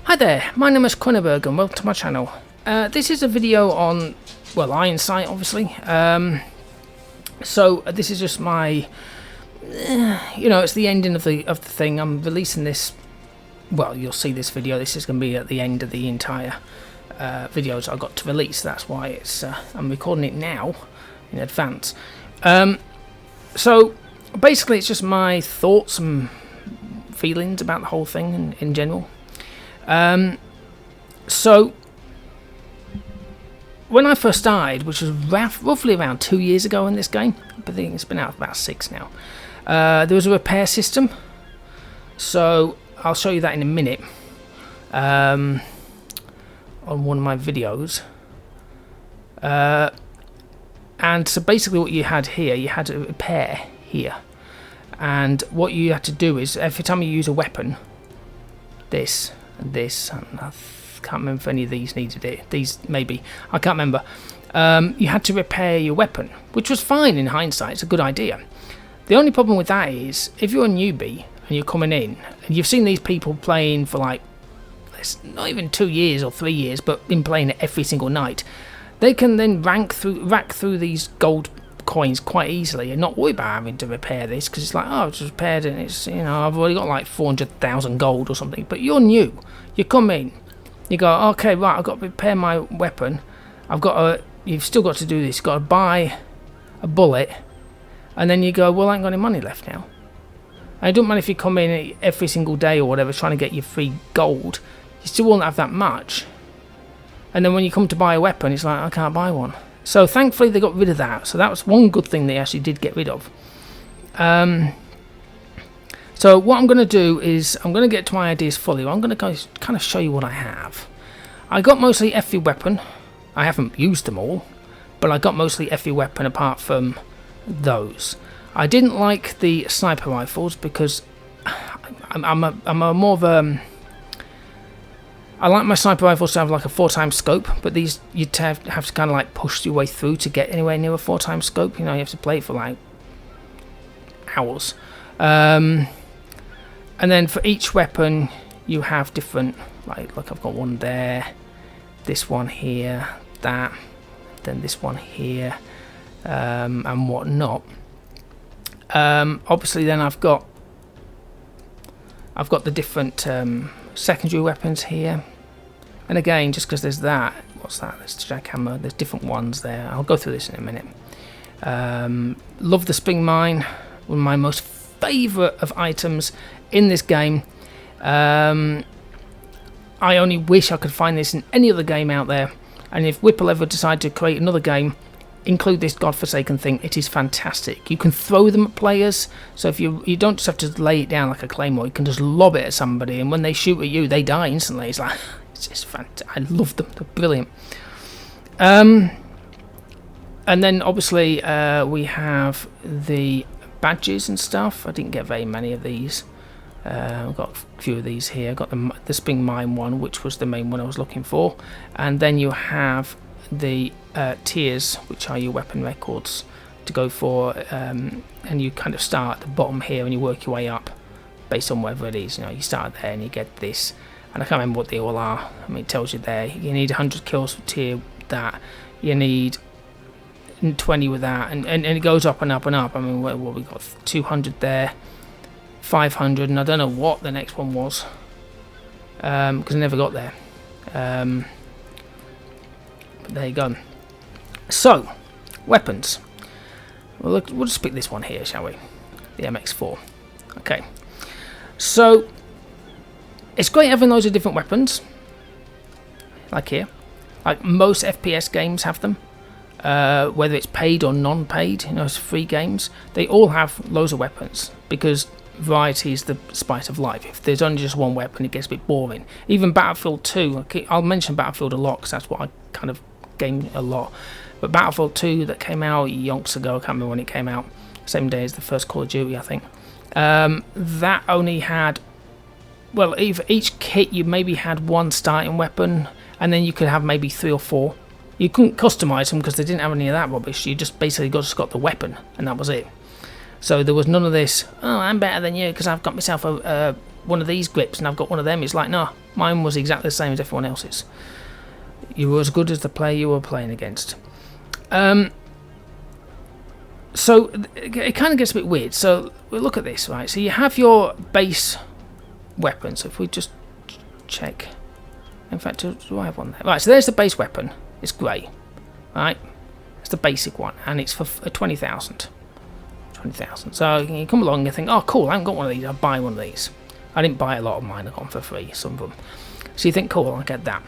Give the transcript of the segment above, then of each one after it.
Hi there, my name is Kronenberg and welcome to my channel. This is a video on, well, Ironsight obviously. So this is just my, it's the ending of the thing. I'm releasing this, well, you'll see this video. This is going to be at the end of the entire videos I got to release. That's why it's I'm recording it now in advance. So basically it's just my thoughts and feelings about the whole thing in general. So when I first started, which was roughly around 2 years ago in this game, I think it's been out for about 6 now, there was a repair system. So I'll show you that in a minute on one of my videos. And so basically what you had here, you had a repair here, and what you had to do is every time you use a weapon, this and this, and I can't remember if any of these needed it, these maybe, I can't remember, you had to repair your weapon, which was fine in hindsight. It's a good idea. The only problem with that is if you're a newbie and you're coming in and you've seen these people playing for like, it's not even 2 years or 3 years, but been playing it every single night, they can then rack through these gold coins quite easily and not worry about having to repair this, because it's like, oh, it's repaired and it's, I've already got like 400,000 gold or something. But you're new, you come in, you go, okay, right, I've got to repair my weapon, you've still got to do this, you've got to buy a bullet, and then you go, well, I ain't got any money left now. And it doesn't matter if you come in every single day or whatever trying to get your free gold, you still won't have that much. And then when you come to buy a weapon, it's like, I can't buy one. So thankfully they got rid of that. So that was one good thing they actually did get rid of. So what I'm going to do is I'm going to get to my ideas fully. I'm going to go kind of show you what I have. I got mostly FV weapon. I haven't used them all, but I got mostly FV weapon apart from those. I didn't like the sniper rifles because I'm a more of a... I like my sniper rifles to have like a 4x scope, but these you'd have to kind of like push your way through to get anywhere near a 4x scope. You have to play it for like hours. And then for each weapon you have different, like I've got one there, this one here, that, then this one here, and whatnot. Obviously then I've got the different secondary weapons here, and again, just because there's that, what's that, there's jackhammer, there's different ones there. I'll go through this in a minute. Love the spring mine, one of my most favourite of items in this game. I only wish I could find this in any other game out there, and if Whipple ever decide to create another game, include this godforsaken thing. It is fantastic. You can throw them at players, so if you don't just have to lay it down like a claymore, you can just lob it at somebody, and when they shoot at you they die instantly. It's like, it's just fantastic. I love them, they're brilliant. And then obviously we have the badges and stuff. I didn't get very many of these. I've got a few of these here. I've got the spring mine one, which was the main one I was looking for, and then you have the tiers, which are your weapon records to go for, and you kind of start at the bottom here and you work your way up based on whatever it is. You start there and you get this, and I can't remember what they all are. I mean, it tells you there you need 100 kills for tier that, you need 20 with that, and it goes up and up and up. I mean, what we got, 200 there, 500, and I don't know what the next one was, because I never got there. There you go. So, weapons. We'll just pick this one here, shall we? The MX4. Okay. So, it's great having loads of different weapons. Like here. Like most FPS games have them. Whether it's paid or non-paid, it's free games. They all have loads of weapons, because variety is the spice of life. If there's only just one weapon, it gets a bit boring. Even Battlefield 2, I'll mention Battlefield a lot because that's what I kind of game a lot, but Battlefield 2 that came out yonks ago, I can't remember when it came out, same day as the first Call of Duty, I think, that only had, well, each kit you maybe had one starting weapon, and then you could have maybe 3 or 4. You couldn't customize them because they didn't have any of that rubbish. You just basically just got the weapon, and that was it. So there was none of this, oh, I'm better than you because I've got myself a one of these grips and I've got one of them. It's like, no, mine was exactly the same as everyone else's. You were as good as the player you were playing against. So it kind of gets a bit weird. So we'll look at this, right? So you have your base weapon. So if we just check, in fact, do I have one there? Right, so there's the base weapon. It's grey, right? It's the basic one, and it's for 20,000. 20,000. So you come along and you think, oh cool, I haven't got one of these, I'll buy one of these. I didn't buy a lot of mine, I got them for free, some of them. So you think, cool, I'll get that,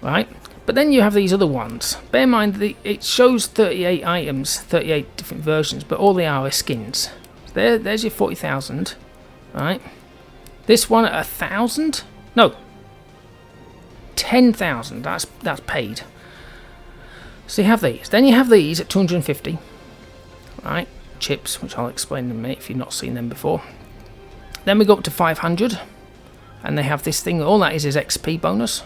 right? But then you have these other ones. Bear in mind, it shows 38 items, 38 different versions, but all they are skins. So there's your 40,000, right? This one at 1,000? No, 10,000. That's paid. So you have these. Then you have these at 250, right? Chips, which I'll explain in a minute if you've not seen them before. Then we go up to 500, and they have this thing. All that is XP bonus.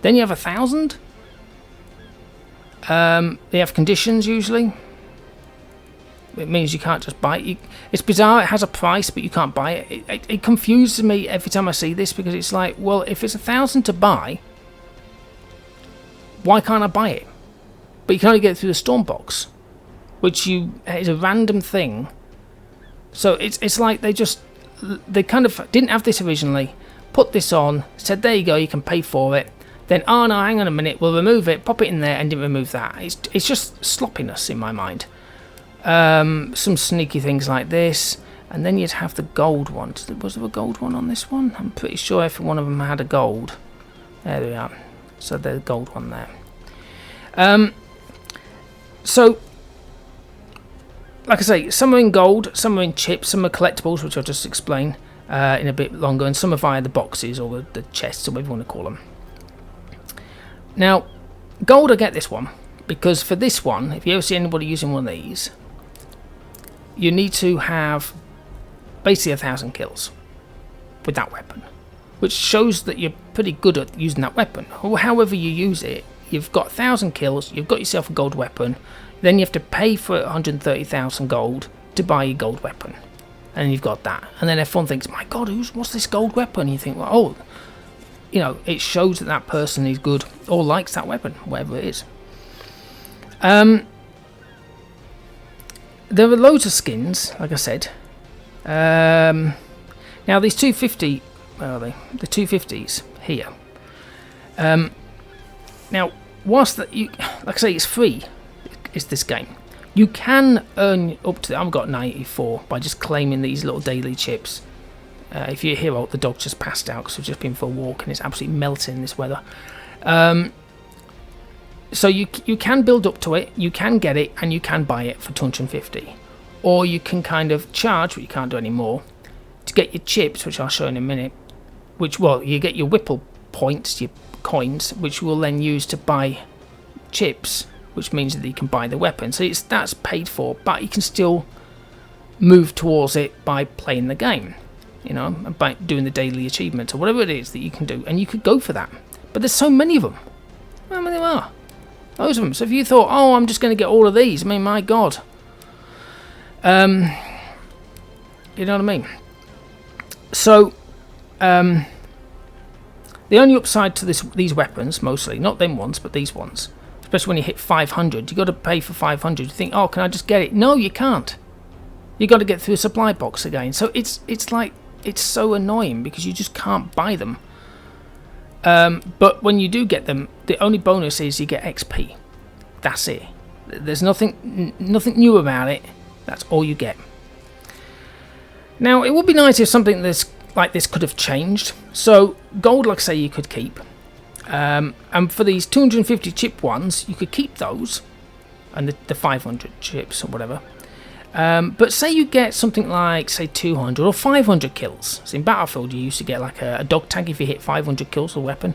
Then you have 1,000. They have conditions usually. It means you can't just buy it. It's bizarre. It has a price, but you can't buy it. It confuses me every time I see this, because it's like, well, if it's 1,000 to buy, why can't I buy it? But you can only get it through the storm box, which is a random thing. So it's like they kind of didn't have this originally, put this on, said there you go, you can pay for it. Then, oh no, hang on a minute, we'll remove it, pop it in there, and didn't remove that. It's just sloppiness in my mind. Some sneaky things like this, and then you'd have the gold one. Was there a gold one on this one? I'm pretty sure every one of them had a gold. There we are. So there's a gold one there. So, like I say, some are in gold, some are in chips, some are collectibles, which I'll just explain in a bit longer, and some are via the boxes or the chests, or whatever you want to call them. Now, gold, I get this one, because for this one, if you ever see anybody using one of these, you need to have basically 1,000 kills with that weapon, which shows that you're pretty good at using that weapon. Or however you use it, you've got 1,000 kills, you've got yourself a gold weapon, then you have to pay for 130,000 gold to buy your gold weapon, and you've got that. And then everyone thinks, my god, what's this gold weapon? And you think, well, oh, you know, it shows that that person is good or likes that weapon, whatever it is. There are loads of skins, like I said. Now these 250, where are they? The 250s here. Now, whilst that like I say, it's free. Is this game? You can earn up to, I've got 94 by just claiming these little daily chips. If you hear, the dog just passed out because we've just been for a walk and it's absolutely melting in this weather. So you can build up to it, you can get it, and you can buy it for 250. Or you can kind of charge, what you can't do anymore, to get your chips, which I'll show in a minute. Which, well, you get your Whipple points, your coins, which you will then use to buy chips, which means that you can buy the weapon. So that's paid for, but you can still move towards it by playing the game. You know, by doing the daily achievements or whatever it is that you can do, and you could go for that. But there's so many of them. How many there are? Those of them. So if you thought, oh, I'm just going to get all of these, I mean, my god. You know what I mean? So, the only upside to these weapons, mostly, not them ones, but these ones, especially when you hit 500, you got to pay for 500. You think, oh, can I just get it? No, you can't. You got to get through a supply box again. So it's like, it's so annoying because you just can't buy them. But when you do get them, the only bonus is you get XP. That's it. There's nothing new about it. That's all you get. Now, it would be nice if something like this could have changed. So gold, like I say, you could keep. And for these 250 chip ones, you could keep those, and the 500 chips or whatever. But say you get something like, say, 200 or 500 kills. So in Battlefield, you used to get like a dog tag if you hit 500 kills with a weapon.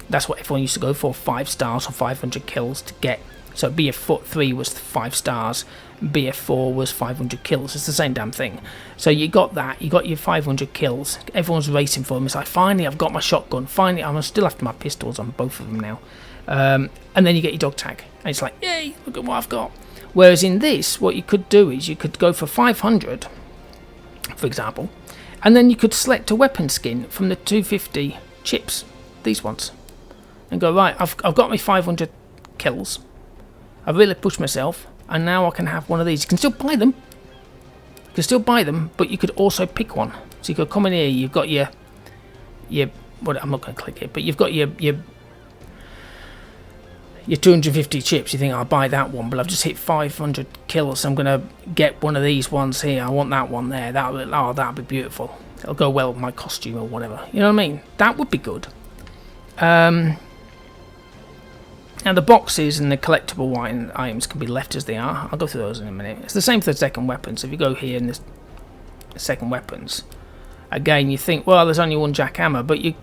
That's what everyone used to go for, 5 stars or 500 kills to get. So BF3 was 5 stars, BF4 was 500 kills. It's the same damn thing. So you got that, you got your 500 kills. Everyone's racing for them. It's like, finally, I've got my shotgun. Finally, I'm still after my pistols on both of them now. And then you get your dog tag. And it's like, yay, look at what I've got. Whereas in this, what you could do is you could go for 500, for example, And then you could select a weapon skin from the 250 chips, these ones, and go, right, I've got my 500 kills, I've really pushed myself, and now I can have one of these. You can still buy them, but you could also pick one. So you could come in here, you've got your well, I'm not going to click it, but you've got your 250 chips. You think, I'll buy that one, but I've just hit 500 kills, so I'm going to get one of these ones here. I want that one there. That'll be beautiful. It'll go well with my costume or whatever. You know what I mean? That would be good. Now the boxes and the collectible items can be left as they are. I'll go through those in a minute. It's the same for the second weapons. If you go here in this second weapons, again, you think, well, there's only one jackhammer, but you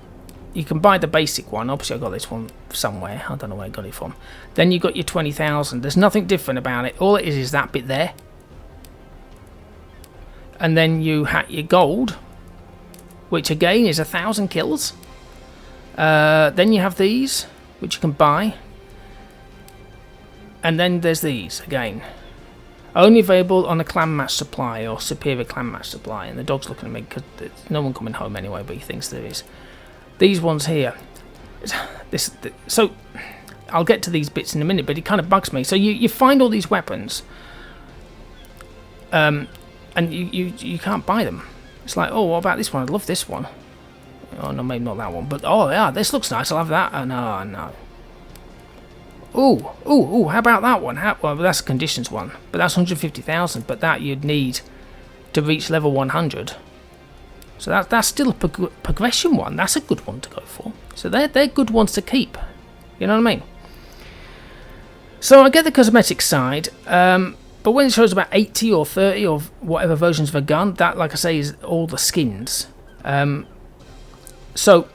can buy the basic one. Obviously, I got this one somewhere. I don't know where I got it from. Then you got your 20,000. There's nothing different about it. All it is that bit there. And then you have your gold, which again is 1,000 kills. Then you have these, which you can buy. And then there's these again. Only available on a clan match supply or superior clan match supply. And the dog's looking at me because there's no one coming home anyway, but he thinks there is. These ones here. So I'll get to these bits in a minute, but it kind of bugs me. So you find all these weapons, and you can't buy them. It's like, oh, what about this one? I love this one. Oh no, maybe not that one, but oh yeah, this looks nice. I'll have that. Oh no, no. Ooh, how about that one? Well, that's a conditions one, but that's 150,000. But that you'd need to reach level 100. So that's still a progression one. That's a good one to go for. So they're good ones to keep. You know what I mean? So I get the cosmetic side, but when it shows about 80 or 30 or whatever versions of a gun, that, like I say, is all the skins. So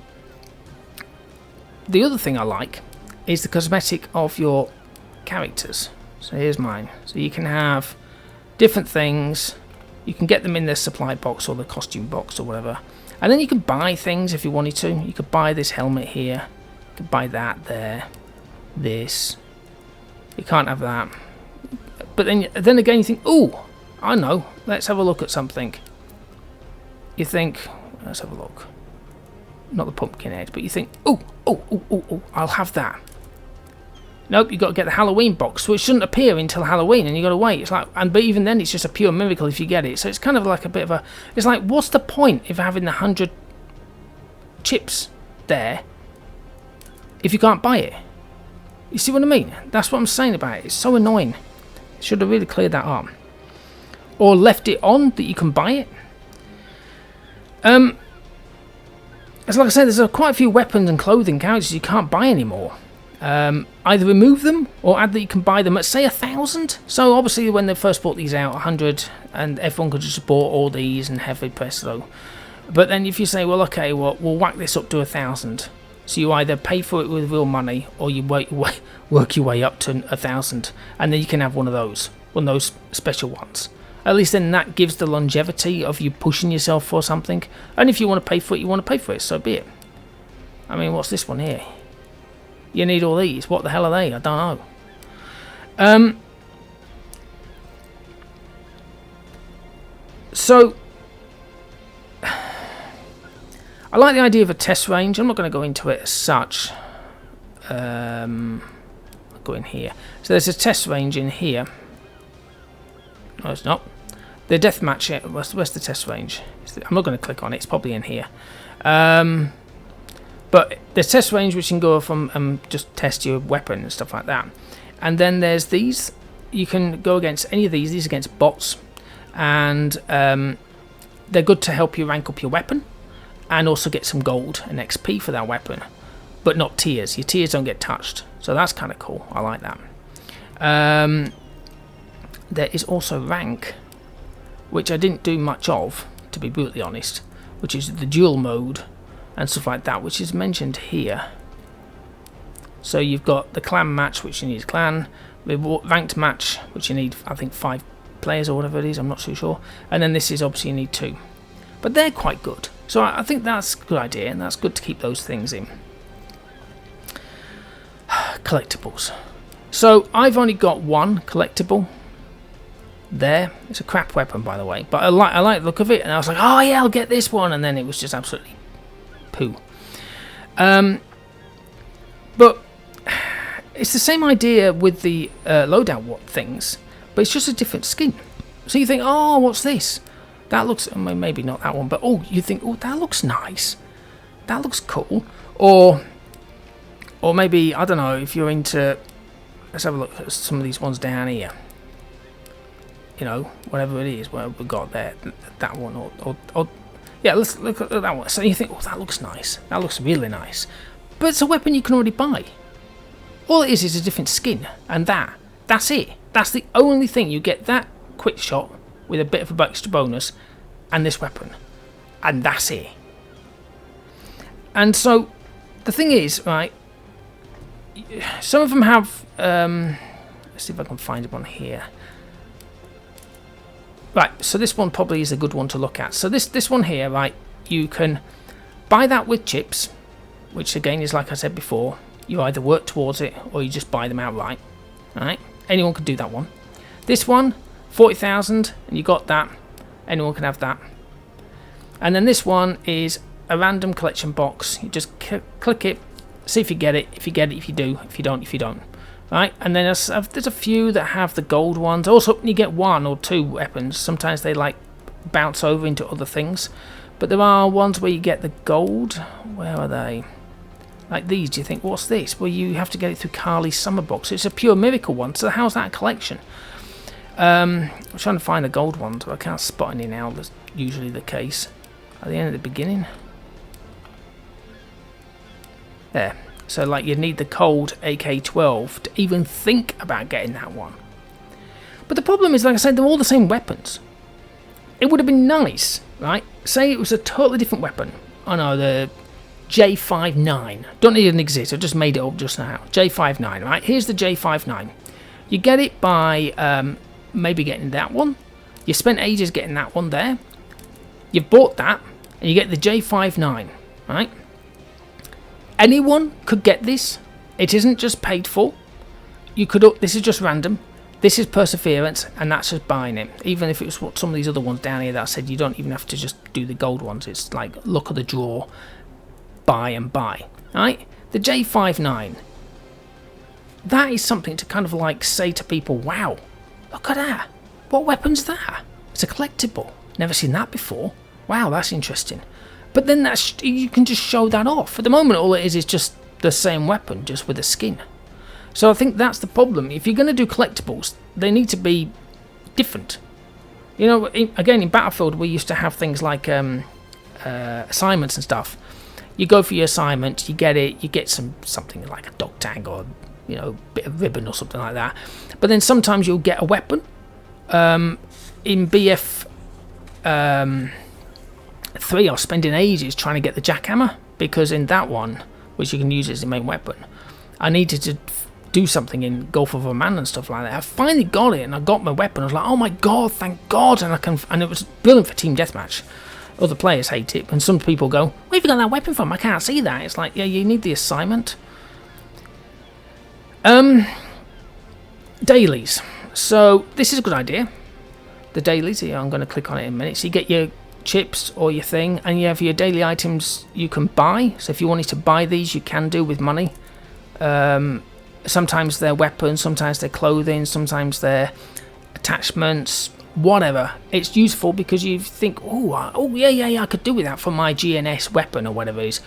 the other thing I like is the cosmetic of your characters. So here's mine. So you can have different things. You can get them in the supply box or the costume box or whatever. And then you can buy things if you wanted to. You could buy this helmet here. You could buy that there. This. You can't have that. But then again you think, ooh, I know. Let's have a look at something. You think, let's have a look. Not the pumpkin head, but you think, ooh, I'll have that. Nope, you've got to get the Halloween box, which shouldn't appear until Halloween, and you've got to wait. It's like, but even then, it's just a pure miracle if you get it. So it's kind of like a bit of a. It's like, what's the point of having the 100 chips there if you can't buy it? You see what I mean? That's what I'm saying about it. It's so annoying. Should have really cleared that up, or left it on that you can buy it. As like I said, there's quite a few weapons and clothing characters you can't buy anymore. Either remove them or add that you can buy them at, say, 1,000. So obviously when they first brought these out, 100, and everyone could just bought all these and heavy presto. But then if you say, well, okay, well, we'll whack this up to 1,000. So you either pay for it with real money or you work your way up to 1,000, and then you can have one of those special ones. At least then that gives the longevity of you pushing yourself for something. And if you want to pay for it, you want to pay for it, so be it. I mean, what's this one here? You need all these. What the hell are they? I don't know. So I like the idea of a test range. I'm not going to go into it as such. I'll go in here. So there's a test range in here. No, it's not. The deathmatch. Where's the test range? I'm not going to click on it. It's probably in here. But there's test range which you can go from and just test your weapon and stuff like that. And then there's these. You can go against any of these. These are against bots. And they're good to help you rank up your weapon. And also get some gold and XP for that weapon. But not tiers. Your tiers don't get touched. So that's kind of cool. I like that. There is also rank, which I didn't do much of, to be brutally honest, which is the dual mode and stuff like that, which is mentioned here. So you've got the clan match, which you need a clan, the ranked match, which you need, I think, 5 players or whatever it is, I'm not too sure, and then this is obviously you need 2. But they're quite good, so I think that's a good idea, and that's good to keep those things in. Collectibles. So I've only got one collectible, there. It's a crap weapon, by the way, but I like the look of it, and I was like, oh yeah, I'll get this one, and then it was just absolutely poo. But it's the same idea with the loadout things, but it's just a different skin. So you think, oh, what's this? That looks, maybe not that one, but oh, you think, oh, that looks nice. That looks cool. Or maybe, I don't know, if you're into, let's have a look at some of these ones down here. You know, whatever it is, whatever we got there, that one, or yeah, let's look at that one. So you think, oh, that looks nice. That looks really nice. But it's a weapon you can already buy. All it is a different skin, and that's it. That's the only thing. You get that quick shot with a bit of a extra bonus, and this weapon, and that's it. And so, the thing is, right, some of them have, let's see if I can find one here. Right, so this one probably is a good one to look at. So this one here, right, you can buy that with chips, which again is, like I said before, you either work towards it or you just buy them outright. Right, anyone can do that one. This one, 40,000, and you got that. Anyone can have that. And then this one is a random collection box. You just click it, see if you get it. If you get it, if you do. If you don't, if you don't. Right, and then there's a few that have the gold ones. Also, you get 1 or 2 weapons. Sometimes they like bounce over into other things. But there are ones where you get the gold. Where are they? Like these. Do you think, what's this? Well, you have to get it through Carly's summer box. It's a pure miracle one. So how's that a collection? I'm trying to find the gold ones, but I can't spot any now. That's usually the case. At the end of the beginning. There. So like you need the cold AK-12 to even think about getting that one. But the problem is, like I said, they're all the same weapons. It would have been nice, right? Say it was a totally different weapon. I know, the J59. Don't even exist, I just made it up just now. J59, right? Here's the J59. You get it by maybe getting that one. You spent ages getting that one there. You've bought that, and you get the J59, right? Anyone could get this. It isn't just paid for. You could. This is just random. This is perseverance, and that's just buying it. Even if it was what some of these other ones down here that I said, you don't even have to just do the gold ones. It's like look at the draw, buy and buy. Right? The J59. That is something to kind of like say to people, wow, look at that. What weapon's that? It's a collectible. Never seen that before. Wow, that's interesting. But then you can just show that off. At the moment, all it is just the same weapon, just with a skin. So I think that's the problem. If you're going to do collectibles, they need to be different. You know, again, in Battlefield, we used to have things like assignments and stuff. You go for your assignment, you get it, you get something like a dog tag or, you know, a bit of ribbon or something like that. But then sometimes you'll get a weapon. In BF... 3, I was spending ages trying to get the jackhammer, because in that one, which you can use as the main weapon, I needed to do something in Gulf of Oman and stuff like that. I finally got it, and I got my weapon. I was like, oh my god, thank god. And it was brilliant for team deathmatch. Other players hate it, and some people go, where have you got that weapon from? I can't see that. It's like, yeah, you need the assignment. Dailies. So this is a good idea. The dailies here, I'm going to click on it in a minute. So you get your chips or your thing, and you have your daily items you can buy. So if you wanted to buy these, you can do with money. Sometimes they're weapons, sometimes they're clothing, sometimes they're attachments, whatever. It's useful because you think, oh yeah, I could do with that for my GNS weapon or whatever it is,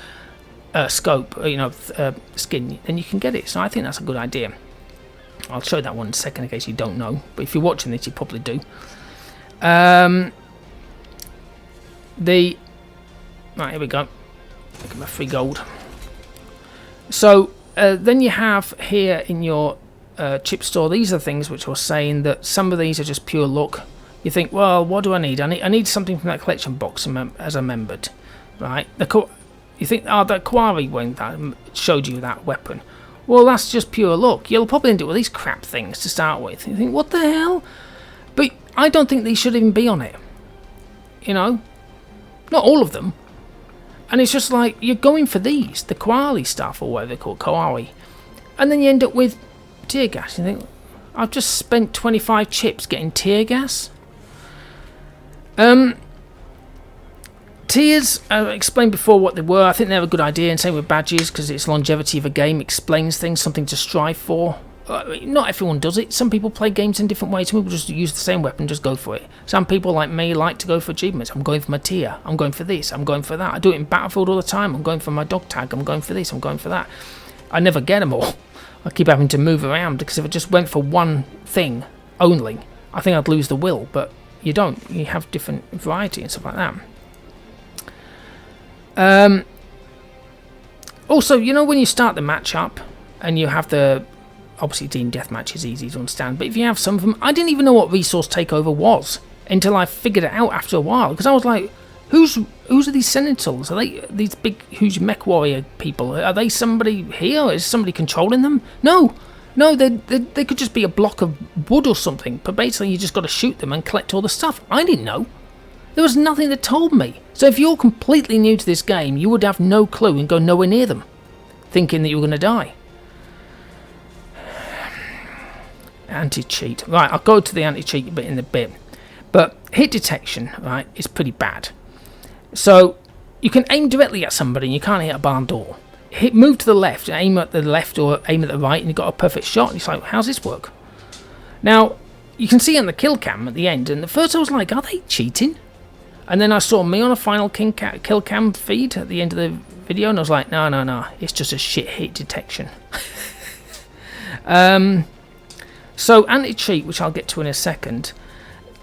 scope, skin. Then you can get it. So I think that's a good idea. I'll show that one in a second in case you don't know, but if you're watching this, you probably do. Right, here we go. Look at my free gold. So then you have here in your chip store, these are things which are saying that some of these are just pure luck. You think, well, what do I need? I need something from that collection box as I remembered, right? You think, that Quarry one that showed you that weapon. Well, that's just pure luck. You'll probably end up with these crap things to start with. You think, what the hell? But I don't think these should even be on it. You know? Not all of them. And it's just like, you're going for these, the Koali stuff, or whatever they're called, Koali. And then you end up with tear gas. You think, I've just spent 25 chips getting tear gas. Tiers, I explained before what they were. I think they're a good idea, and same with badges, because it's longevity of a game, explains things, something to strive for. Not everyone does it. Some people play games in different ways. Some people just use the same weapon, just go for it. Some people like me like to go for achievements. I'm going for my tier. I'm going for this. I'm going for that. I do it in Battlefield all the time. I'm going for my dog tag. I'm going for this. I'm going for that. I never get them all. I keep having to move around, because if I just went for one thing only, I think I'd lose the will. But you don't. You have different variety and stuff like that. Also, you know, when you start the match up and you have the, obviously team deathmatch is easy to understand, but if you have some of them, I didn't even know what resource takeover was until I figured it out after a while, because I was like, who's are these sentinels? Are they these big huge mech warrior people? Are they somebody here? Is somebody controlling them? No, they could just be a block of wood or something, but basically you just got to shoot them and collect all the stuff. I didn't know. There was nothing that told me. So if you're completely new to this game, you would have no clue and go nowhere near them, thinking that you were going to die. Anti-cheat. Right, I'll go to the anti-cheat bit in a bit. But hit detection, right, is pretty bad. So you can aim directly at somebody and you can't hit a barn door. Move to the left, aim at the left or aim at the right, and you've got a perfect shot. And it's like, how's this work? Now, you can see on the kill cam at the end, and at first I was like, are they cheating? And then I saw me on a final kill cam feed at the end of the video, and I was like, no, it's just a shit hit detection. So anti-cheat, which I'll get to in a second,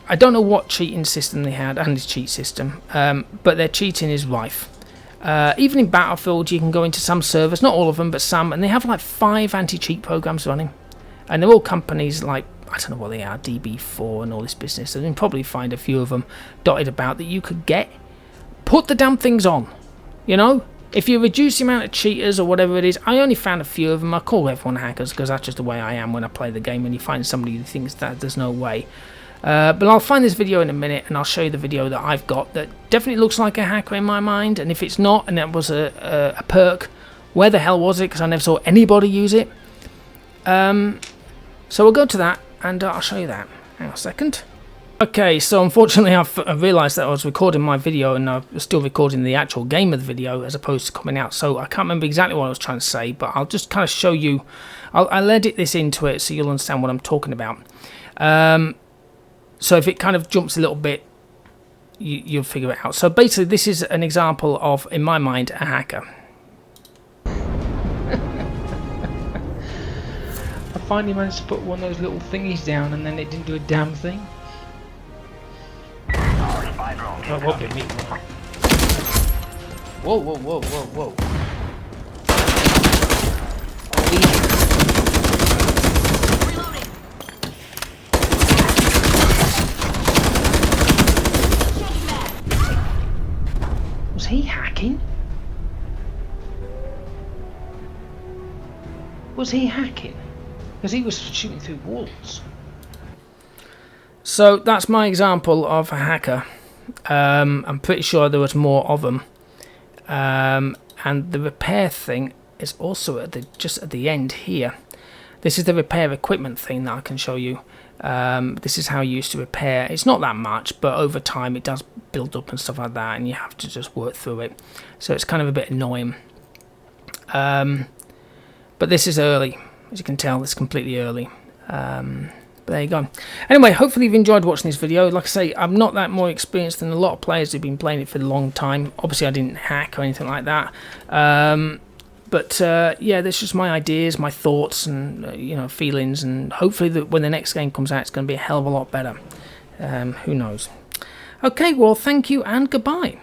I don't know what cheating system they had, anti-cheat system, but their cheating is rife. Even in Battlefield, you can go into some servers, not all of them, but some, and they have like 5 anti-cheat programs running. And they're all companies like, I don't know what they are, DB4 and all this business. And you can probably find a few of them dotted about that you could get. Put the damn things on, you know? If you reduce the amount of cheaters or whatever it is, I only found a few of them. I call everyone hackers because that's just the way I am when I play the game. When you find somebody who thinks that there's no way. But I'll find this video in a minute and I'll show you the video that I've got that definitely looks like a hacker in my mind. And if it's not, and that was a perk, where the hell was it? Because I never saw anybody use it. So we'll go to that and I'll show you that. Hang on a second. Okay, so unfortunately I've realised that I was recording my video and I was still recording the actual game of the video as opposed to coming out. So I can't remember exactly what I was trying to say, but I'll just kind of show you. I'll edit this into it so you'll understand what I'm talking about. So if it kind of jumps a little bit, you'll figure it out. So basically this is an example of, in my mind, a hacker. I finally managed to put one of those little thingies down and then it didn't do a damn thing. Oh, won't be me. Whoa. Was he hacking? Was he hacking? Because he was shooting through walls. So that's my example of a hacker. I'm pretty sure there was more of them. And the repair thing is also just at the end here. This is the repair equipment thing that I can show you. This is how you used to repair. It's not that much, but over time it does build up and stuff like that, and you have to just work through it. So it's kind of a bit annoying. But this is early. As you can tell, it's completely early. But there you go. Anyway, hopefully you've enjoyed watching this video. Like I say, I'm not that more experienced than a lot of players who've been playing it for a long time. Obviously, I didn't hack or anything like that. But yeah, that's just my ideas, my thoughts, and you know, feelings. And hopefully, that when the next game comes out, it's going to be a hell of a lot better. Who knows? Okay, well, thank you and goodbye.